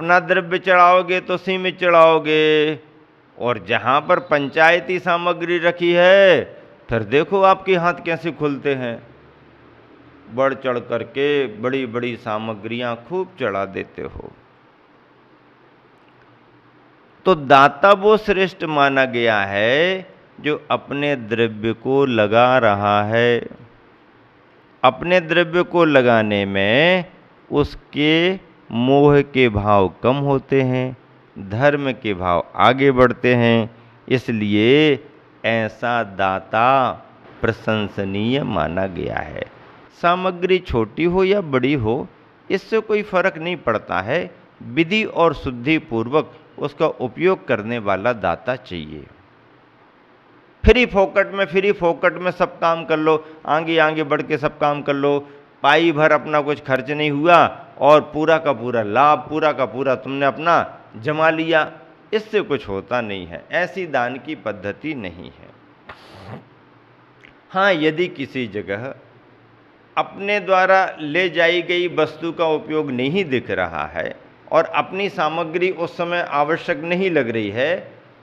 अपना द्रव्य चढ़ाओगे तो सीमित चढ़ाओगे, और जहाँ पर पंचायती सामग्री रखी है फिर देखो आपके हाथ कैसे खुलते हैं, बढ़ चढ़ करके बड़ी बड़ी सामग्रियां खूब चढ़ा देते हो। तो दाता वो श्रेष्ठ माना गया है जो अपने द्रव्य को लगा रहा है। अपने द्रव्य को लगाने में उसके मोह के भाव कम होते हैं, धर्म के भाव आगे बढ़ते हैं, इसलिए ऐसा दाता प्रशंसनीय माना गया है। सामग्री छोटी हो या बड़ी हो इससे कोई फर्क नहीं पड़ता है, विधि और शुद्धि पूर्वक उसका उपयोग करने वाला दाता चाहिए। फ्री फोकट में सब काम कर लो, आगे आगे बढ़ के सब काम कर लो, पाई भर अपना कुछ खर्च नहीं हुआ और पूरा का पूरा लाभ, पूरा का पूरा तुमने अपना जमा लिया, इससे कुछ होता नहीं है। ऐसी दान की पद्धति नहीं है। हाँ, यदि किसी जगह अपने द्वारा ले जाई गई वस्तु का उपयोग नहीं दिख रहा है और अपनी सामग्री उस समय आवश्यक नहीं लग रही है,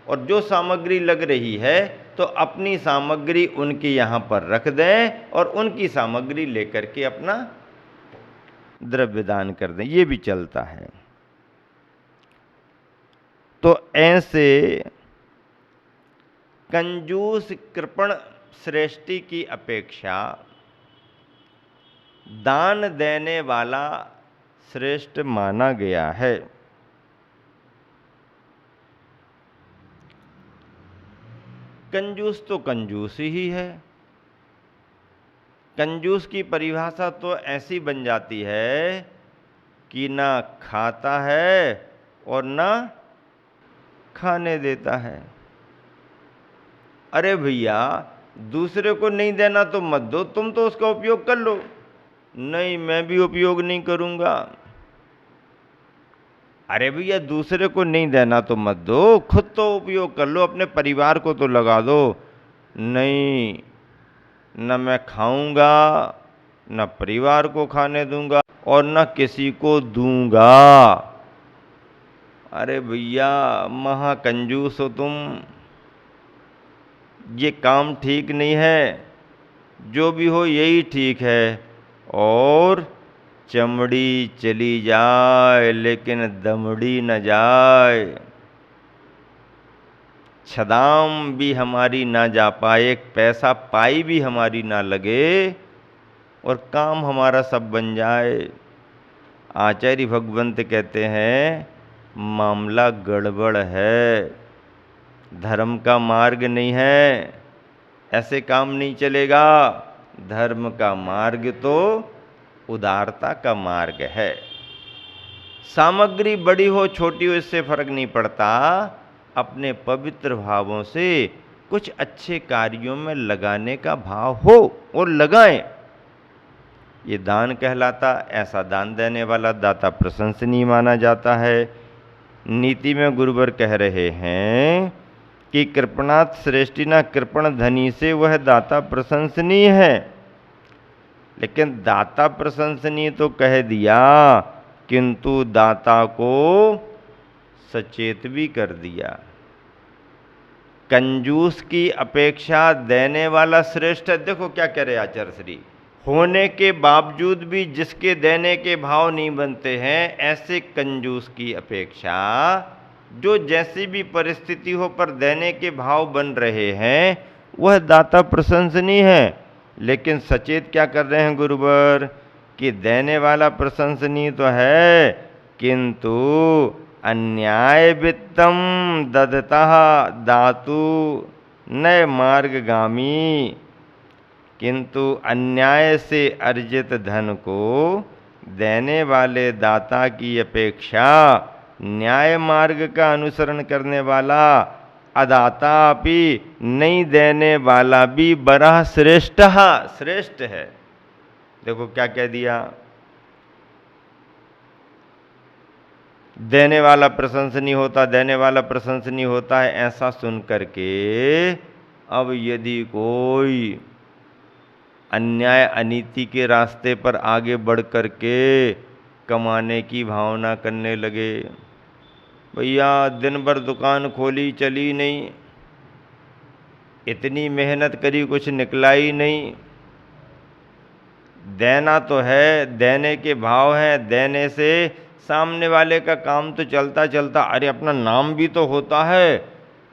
और जो सामग्री लग रही है तो अपनी सामग्री उनके यहाँ पर रख दें और उनकी सामग्री लेकर के अपना द्रव्य दान कर दें, ये भी चलता है। तो ऐसे कंजूस कृपण श्रेष्ठी की अपेक्षा दान देने वाला श्रेष्ठ माना गया है। कंजूस तो कंजूस ही है। कंजूस की परिभाषा तो ऐसी बन जाती है कि ना खाता है और ना खाने देता है। अरे भैया, दूसरे को नहीं देना तो मत दो, तुम तो उसका उपयोग कर लो। नहीं, मैं भी उपयोग नहीं करूंगा। अरे भैया, दूसरे को नहीं देना तो मत दो, खुद तो उपयोग कर लो, अपने परिवार को तो लगा दो। नहीं, न मैं खाऊंगा, न परिवार को खाने दूंगा और न किसी को दूंगा। अरे भैया, महाकंजूस हो तुम, ये काम ठीक नहीं है। जो भी हो यही ठीक है। और चमड़ी चली जाए लेकिन दमड़ी न जाए, छदाम भी हमारी ना जा पाए, एक पैसा पाई भी हमारी ना लगे और काम हमारा सब बन जाए। आचार्य भगवंत कहते हैं मामला गड़बड़ है, धर्म का मार्ग नहीं है, ऐसे काम नहीं चलेगा। धर्म का मार्ग तो उदारता का मार्ग है। सामग्री बड़ी हो छोटी हो इससे फर्क नहीं पड़ता, अपने पवित्र भावों से कुछ अच्छे कार्यों में लगाने का भाव हो और लगाएं, ये दान कहलाता। ऐसा दान देने वाला दाता प्रशंसनीय माना जाता है। नीति में गुरुवर कह रहे हैं कि कृपणात् श्रेष्ठिना कृपण धनी से वह दाता प्रशंसनीय है। लेकिन दाता प्रशंसनीय तो कह दिया, किंतु दाता को सचेत भी कर दिया। कंजूस की अपेक्षा देने वाला श्रेष्ठ है। देखो क्या कह रहे आचार्य श्री, होने के बावजूद भी जिसके देने के भाव नहीं बनते हैं, ऐसे कंजूस की अपेक्षा जो जैसी भी परिस्थिति हो पर देने के भाव बन रहे हैं, वह दाता प्रशंसनीय है। लेकिन सचेत क्या कर रहे हैं गुरुवर कि देने वाला प्रशंसनीय तो है, किंतु अन्याय वित्तम ददता दातु न मार्गगामी, किंतु अन्याय से अर्जित धन को देने वाले दाता की अपेक्षा न्याय मार्ग का अनुसरण करने वाला अदाता भी नहीं देने वाला भी बड़ा श्रेष्ठ है। देखो क्या कह दिया, देने वाला प्रशंसनीय होता, देने वाला प्रशंसनीय होता है। ऐसा सुन करके अब यदि कोई अन्याय अनीति के रास्ते पर आगे बढ़ करके कमाने की भावना करने लगे, भैया दिन भर दुकान खोली चली नहीं, इतनी मेहनत करी कुछ निकला ही नहीं। देना तो है, देने के भाव हैं, देने से सामने वाले का काम तो चलता चलता अरे अपना नाम भी तो होता है।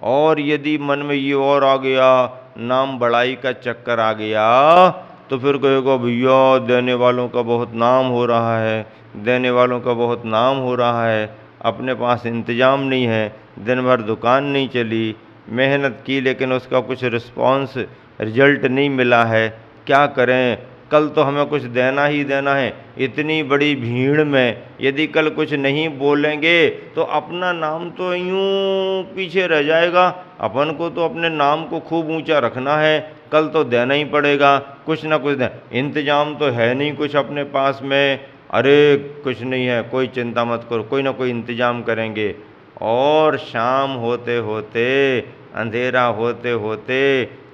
और यदि मन में ये और आ गया, नाम बढ़ाई का चक्कर आ गया, तो फिर कहेगा भैया देने वालों का बहुत नाम हो रहा है, देने वालों का बहुत नाम हो रहा है, अपने पास इंतजाम नहीं है, दिन भर दुकान नहीं चली, मेहनत की लेकिन उसका कुछ रिस्पॉन्स रिजल्ट नहीं मिला है, क्या करें, कल तो हमें कुछ देना ही देना है। इतनी बड़ी भीड़ में यदि कल कुछ नहीं बोलेंगे तो अपना नाम तो यूं पीछे रह जाएगा। अपन को तो अपने नाम को खूब ऊंचा रखना है, कल तो देना ही पड़ेगा, कुछ ना कुछ इंतजाम तो है नहीं कुछ अपने पास में। अरे कुछ नहीं है, कोई चिंता मत करो, कोई ना कोई इंतजाम करेंगे। और शाम होते होते, अंधेरा होते होते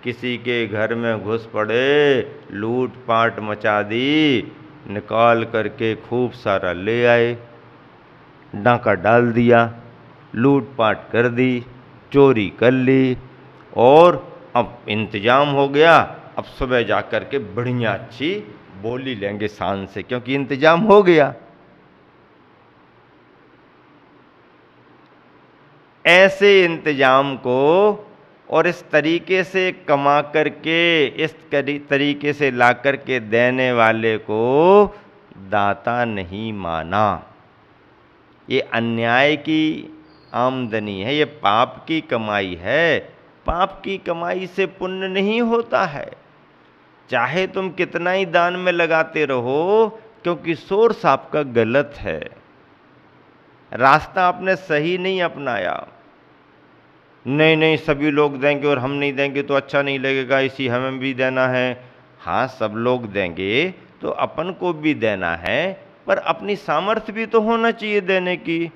किसी के घर में घुस पड़े, लूट पाट मचा दी, निकाल करके खूब सारा ले आए, डाका डाल दिया, लूट पाट कर दी, चोरी कर ली, और अब इंतजाम हो गया। अब सुबह जा कर के बढ़िया अच्छी बोली लेंगे शान से, क्योंकि इंतजाम हो गया। ऐसे इंतजाम को और इस तरीके से कमा करके, इस तरीके से ला करके देने वाले को दाता नहीं माना। ये अन्याय की आमदनी है, ये पाप की कमाई है। पाप की कमाई से पुण्य नहीं होता है, चाहे तुम कितना ही दान में लगाते रहो, क्योंकि सोर्स आपका गलत है, रास्ता आपने सही नहीं अपनाया। नहीं नहीं सभी लोग देंगे और हम नहीं देंगे तो अच्छा नहीं लगेगा, इसी हमें भी देना है। हाँ सब लोग देंगे तो अपन को भी देना है, पर अपनी सामर्थ्य भी तो होना चाहिए देने की।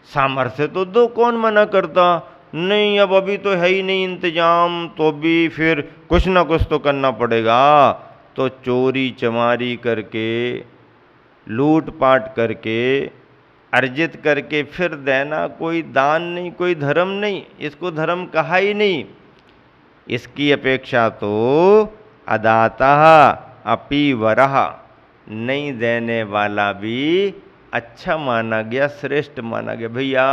सामर्थ्य तो दो, कौन मना करता। नहीं अब अभी तो है ही नहीं इंतजाम, तो भी फिर कुछ ना कुछ तो करना पड़ेगा। तो चोरी चमारी करके, लूट पाट करके, अर्जित करके फिर देना कोई दान नहीं, कोई धर्म नहीं, इसको धर्म कहा ही नहीं। इसकी अपेक्षा तो अदाता अपि वरः, नहीं देने वाला भी अच्छा माना गया, श्रेष्ठ माना गया। भैया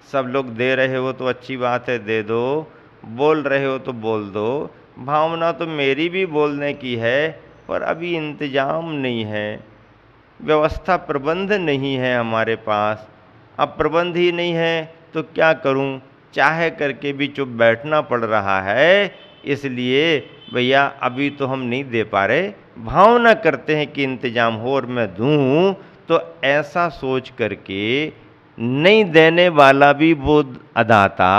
सब लोग दे रहे हो तो अच्छी बात है, दे दो, बोल रहे हो तो बोल दो, भावना तो मेरी भी बोलने की है, पर अभी इंतजाम नहीं है, व्यवस्था प्रबंध नहीं है हमारे पास। अब प्रबंध ही नहीं है तो क्या करूं, चाहे करके भी चुप बैठना पड़ रहा है। इसलिए भैया अभी तो हम नहीं दे पा रहे, भावना करते हैं कि इंतजाम हो और मैं दूं। तो ऐसा सोच करके नहीं देने वाला भी वो अदाता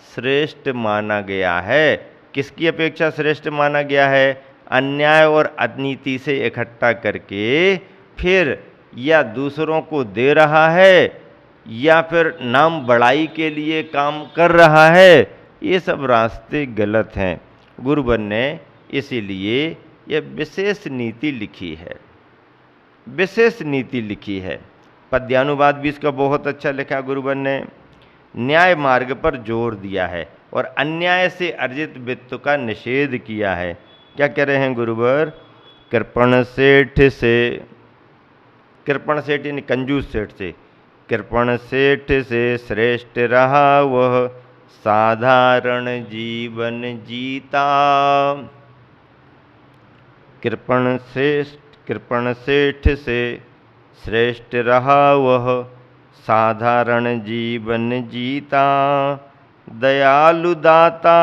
श्रेष्ठ माना गया है। किसकी अपेक्षा श्रेष्ठ माना गया है? अन्याय और अनीति से इकट्ठा करके फिर या दूसरों को दे रहा है या फिर नाम बढ़ाई के लिए काम कर रहा है, ये सब रास्ते गलत हैं। गुरुवर ने इसीलिए यह विशेष नीति लिखी है, विशेष नीति लिखी है। पद्यानुवाद भी इसका बहुत अच्छा लिखा गुरुवर ने। न्याय मार्ग पर जोर दिया है और अन्याय से अर्जित वित्त का निषेध किया है। क्या कह रहे हैं गुरुवर? कृपण सेठ से, कृपण सेठ यानी कंजूस सेठ से, कृपण सेठ से श्रेष्ठ रहा वह साधारण जीवन जीता। कृपण सेठ से श्रेष्ठ रहा वह साधारण जीवन जीता। दयालु दाता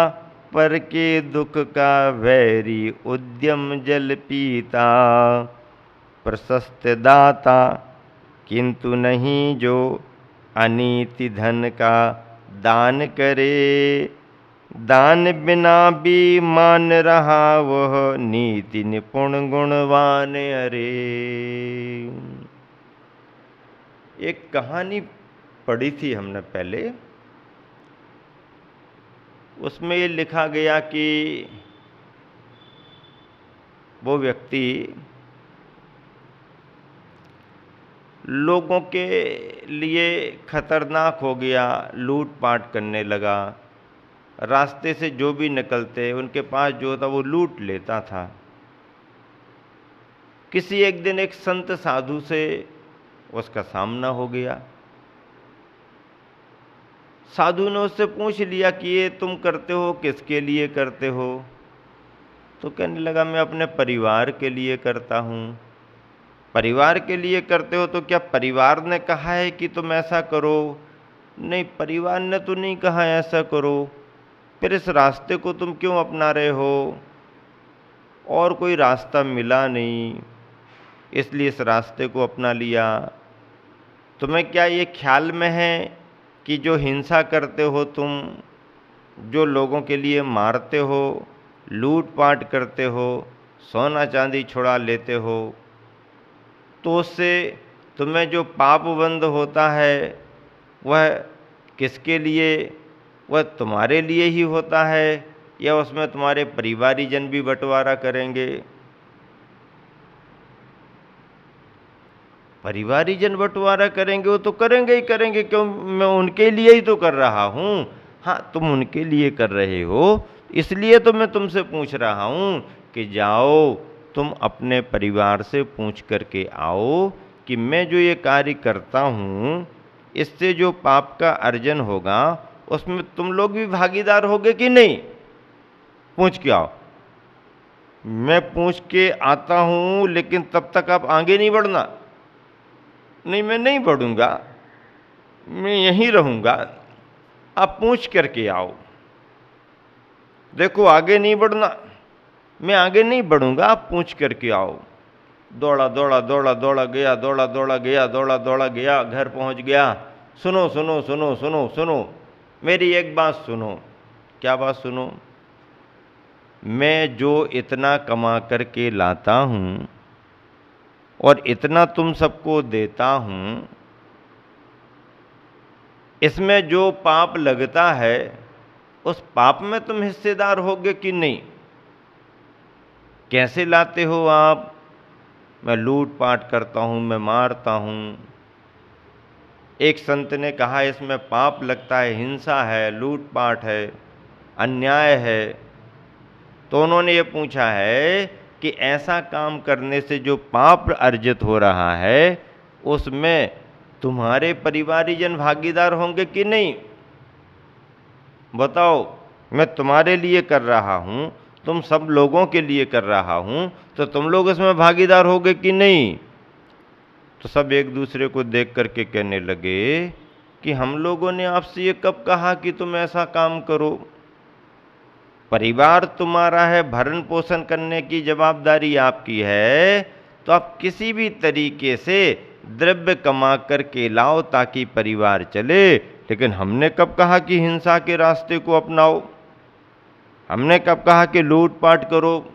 पर के दुख का वैरी उद्यम जल पीता। प्रशस्त दाता किंतु नहीं जो अनीति धन का दान करे। दान बिना भी मान रहा वह नीति निपुण गुणवान अरे। एक कहानी पढ़ी थी हमने पहले, उसमें ये लिखा गया कि वो व्यक्ति लोगों के लिए खतरनाक हो गया, लूट-पाट करने लगा। रास्ते से जो भी निकलते उनके पास जो था वो लूट लेता था। किसी एक दिन एक संत साधु से उसका सामना हो गया। साधु ने उससे पूछ लिया कि ये तुम करते हो किसके लिए करते हो? तो कहने लगा मैं अपने परिवार के लिए करता हूँ। परिवार के लिए करते हो तो क्या परिवार ने कहा है कि तुम ऐसा करो? नहीं, परिवार ने तो नहीं कहा ऐसा करो। फिर इस रास्ते को तुम क्यों अपना रहे हो? और कोई रास्ता मिला नहीं, इसलिए इस रास्ते को अपना लिया। तुम्हें क्या ये ख्याल में है कि जो हिंसा करते हो तुम, जो लोगों के लिए मारते हो, लूट-पाट करते हो, सोना चांदी छुड़ा लेते हो, तो उससे तुम्हें जो पापबंध होता है वह किसके लिए? वह तुम्हारे लिए ही होता है या उसमें तुम्हारे परिवारीजन भी बंटवारा करेंगे? परिवारीजन बंटवारा करेंगे, वो तो करेंगे ही करेंगे, क्यों? मैं उनके लिए ही तो कर रहा हूँ। हाँ, तुम उनके लिए कर रहे हो, इसलिए तो मैं तुमसे पूछ रहा हूँ कि जाओ तुम अपने परिवार से पूछ करके आओ कि मैं जो ये कार्य करता हूँ इससे जो पाप का अर्जन होगा उसमें तुम लोग भी भागीदार होगे कि नहीं? पूछ के आओ। मैं पूछ के आता हूँ, लेकिन तब तक आप आगे नहीं बढ़ना। नहीं, मैं नहीं बढ़ूंगा, मैं यहीं रहूंगा। आप पूछ करके आओ। देखो, आगे नहीं बढ़ना, मैं आगे नहीं बढ़ूंगा, आप पूछ करके आओ। दौड़ा दौड़ा दौड़ा दौड़ा गया, दौड़ा दौड़ा गया, दौड़ा दौड़ा गया, घर पहुंच गया। सुनो सुनो सुनो सुनो सुनो, मेरी एक बात सुनो। क्या बात सुनो? मैं जो इतना कमा करके लाता हूं और इतना तुम सबको देता हूं, इसमें जो पाप लगता है उस पाप में तुम हिस्सेदार होगे कि नहीं? कैसे लाते हो आप? मैं लूट-पाट करता हूं, मैं मारता हूं। एक संत ने कहा इसमें पाप लगता है, हिंसा है, लूट-पाट है, अन्याय है। तो उन्होंने ये पूछा है कि ऐसा काम करने से जो पाप अर्जित हो रहा है उसमें तुम्हारे परिवारीजन भागीदार होंगे कि नहीं? बताओ, मैं तुम्हारे लिए कर रहा हूं, तुम सब लोगों के लिए कर रहा हूं, तो तुम लोग इसमें भागीदार होगे कि नहीं? तो सब एक दूसरे को देख करके कहने लगे कि हम लोगों ने आपसे ये कब कहा कि तुम ऐसा काम करो? परिवार तुम्हारा है, भरण पोषण करने की जवाबदारी आपकी है, तो आप किसी भी तरीके से द्रव्य कमा करके लाओ ताकि परिवार चले। लेकिन हमने कब कहा कि हिंसा के रास्ते को अपनाओ? हमने कब कहा कि लूटपाट करो?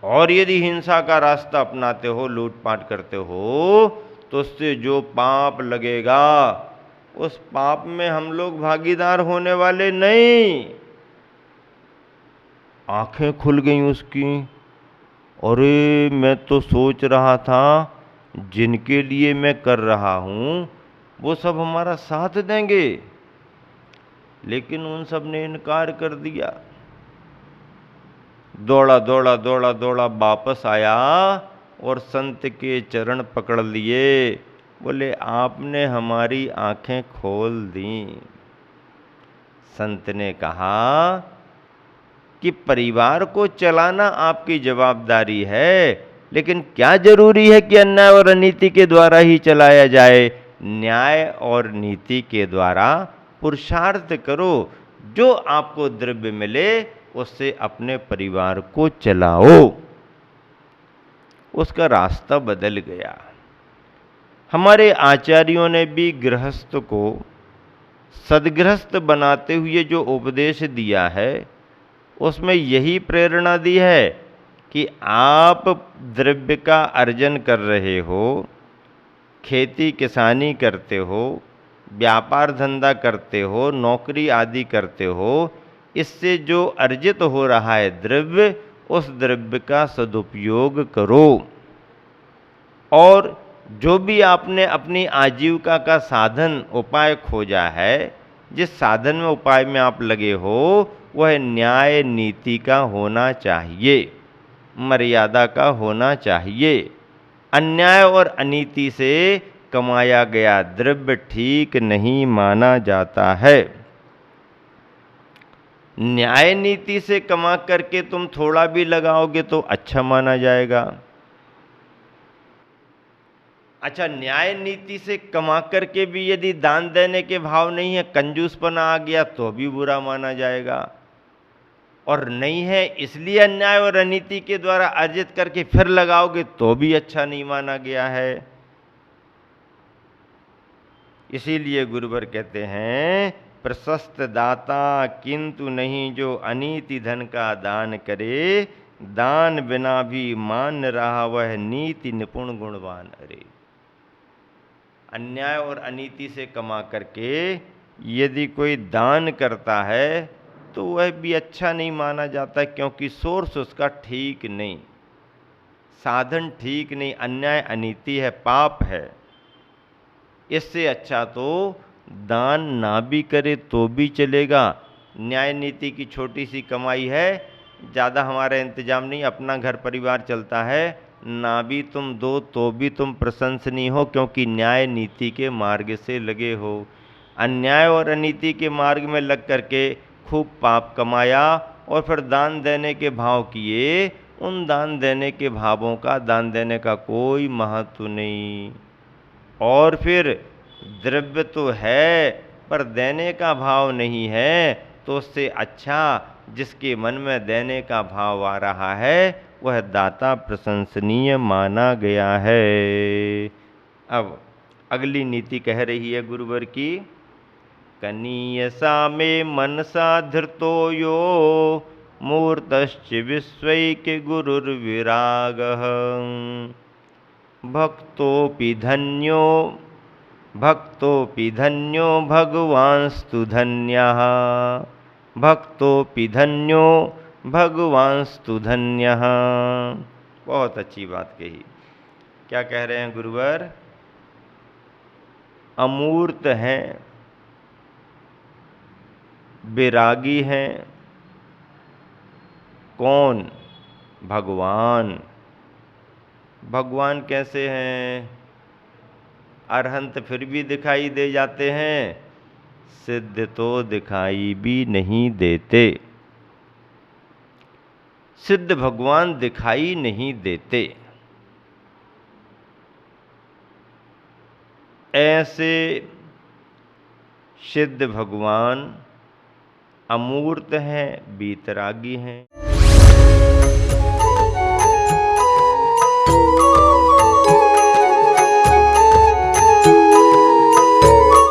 और यदि हिंसा का रास्ता अपनाते हो, लूटपाट करते हो, तो उससे जो पाप लगेगा उस पाप में हम लोग भागीदार होने वाले नहीं। आंखें खुल गईं उसकी। अरे, मैं तो सोच रहा था जिनके लिए मैं कर रहा हूं वो सब हमारा साथ देंगे, लेकिन उन सब ने इनकार कर दिया। दौड़ा दौड़ा दौड़ा दौड़ा वापस आया और संत के चरण पकड़ लिए। बोले, आपने हमारी आंखें खोल दी। संत ने कहा कि परिवार को चलाना आपकी जवाबदारी है, लेकिन क्या जरूरी है कि अन्याय और अनीति के द्वारा ही चलाया जाए? न्याय और नीति के द्वारा पुरुषार्थ करो, जो आपको द्रव्य मिले उससे अपने परिवार को चलाओ। उसका रास्ता बदल गया। हमारे आचार्यों ने भी गृहस्थ को सद्गृहस्थ बनाते हुए जो उपदेश दिया है उसमें यही प्रेरणा दी है कि आप द्रव्य का अर्जन कर रहे हो, खेती किसानी करते हो, व्यापार धंधा करते हो, नौकरी आदि करते हो, इससे जो अर्जित हो रहा है द्रव्य, उस द्रव्य का सदुपयोग करो। और जो भी आपने अपनी आजीविका का साधन उपाय खोजा है, जिस साधन में उपाय में आप लगे हो, वह न्याय नीति का होना चाहिए, मर्यादा का होना चाहिए। अन्याय और अनीति से कमाया गया द्रव्य ठीक नहीं माना जाता है। न्याय नीति से कमा करके तुम थोड़ा भी लगाओगे तो अच्छा माना जाएगा। अच्छा, न्याय नीति से कमा करके भी यदि दान देने के भाव नहीं है, कंजूसपना आ गया तो भी बुरा माना जाएगा। और नहीं है इसलिए अन्याय और अनीति के द्वारा अर्जित करके फिर लगाओगे तो भी अच्छा नहीं माना गया है। इसीलिए गुरुवर कहते हैं, प्रशस्त दाता किंतु नहीं जो अनीति धन का दान करे, दान बिना भी मान रहा वह नीति निपुण गुणवान अरे। अन्याय और अनीति से कमा करके यदि कोई दान करता है तो वह भी अच्छा नहीं माना जाता, क्योंकि सोर्स उसका ठीक नहीं, साधन ठीक नहीं, अन्याय अनीति है, पाप है। इससे अच्छा तो दान ना भी करे तो भी चलेगा। न्याय नीति की छोटी सी कमाई है, ज़्यादा हमारा इंतजाम नहीं, अपना घर परिवार चलता है, ना भी तुम दो तो भी तुम प्रशंसनीय हो, क्योंकि न्याय नीति के मार्ग से लगे हो। अन्याय और अनीति के मार्ग में लग करके खूब पाप कमाया और फिर दान देने के भाव किए, उन दान देने के भावों का, दान देने का कोई महत्व नहीं। और फिर द्रव्य तो है पर देने का भाव नहीं है, तो उससे अच्छा जिसके मन में देने का भाव आ रहा है वह दाता प्रशंसनीय माना गया है। अब अगली नीति कह रही है गुरुवर की, कनीयसा में मनसा धृतो यो मूर्तश्च विश्वैके गुरुर्विरागः भक्तोऽपि धन्यो भगवांस्तु धन्यः भक्तोऽपि धन्यो भगवांस्तु धन्यः। बहुत अच्छी बात कही। क्या कह रहे हैं गुरुवर? अमूर्त हैं, विरागी हैं। कौन? भगवान। भगवान कैसे हैं? अरहंत फिर भी दिखाई दे जाते हैं, सिद्ध तो दिखाई भी नहीं देते। सिद्ध भगवान दिखाई नहीं देते। ऐसे सिद्ध भगवान अमूर्त हैं, बीतरागी हैं।